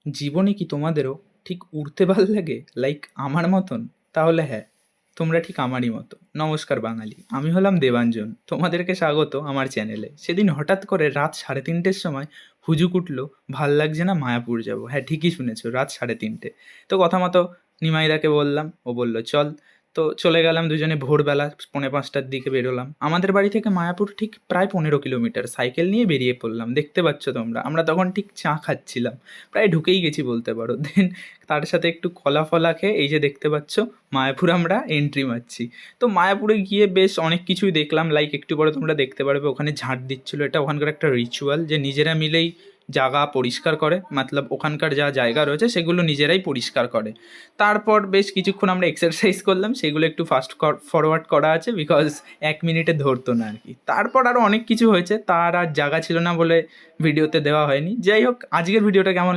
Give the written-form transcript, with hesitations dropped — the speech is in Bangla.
জীবনে কি তোমাদেরও ঠিক উড়তে ভাল লাগে লাইক আমার মতন? তাহলে হ্যাঁ, তোমরা ঠিক আমারই মতো। নমস্কার বাঙালি, আমি হলাম দেবাঞ্জন, তোমাদেরকে স্বাগত আমার চ্যানেলে। সেদিন হঠাৎ করে রাত 3:30-র সময় হুজুক উঠলো, ভাল লাগছে না, মায়াপুর যাব। হ্যাঁ, ঠিকই শুনেছো, রাত 3:30। তো কথা মতো নিমাইদাকে বললাম, ও বলল চল। তো চলে গেলাম দুজনে ভোরবেলা 4:45টার দিকে বেরোলাম। আমাদের বাড়ি থেকে মায়াপুর ঠিক প্রায় 15 কিলোমিটার। সাইকেল নিয়ে বেরিয়ে পড়লাম, দেখতে পাচ্ছ তোমরা। আমরা তখন ঠিক চা খাচ্ছিলাম, প্রায় ঢুকেই গেছি বলতে পারো। দেন তার সাথে একটু কলা ফলা খেয়ে এই যে দেখতে পাচ্ছ মায়াপুর আমরা এন্ট্রি মারছি। তো মায়াপুরে গিয়ে বেশ অনেক কিছুই দেখলাম, লাইক একটু পরে তোমরা দেখতে পারবে ওখানে ঝাঁট দিচ্ছিলো। এটা ওখানকার একটা রিচুয়াল যে নিজেরা মিলেই জায়গা পরিষ্কার করে, মতলব ওখানকার যা জায়গা রয়েছে সেগুলো নিজেরাই পরিষ্কার করে। তারপর বেশ কিছুক্ষণ আমরা এক্সারসাইজ করলাম, সেগুলো একটু ফাস্ট ফরওয়ার্ড করা আছে বিকজ 1 মিনিটে ধরতো না আর কি। তারপর আরও অনেক কিছু হয়েছে, তার আর জায়গা ছিল না বলে ভিডিওতে দেওয়া হয়নি। যাই হোক, আজকের ভিডিওটা কেমন লাগলো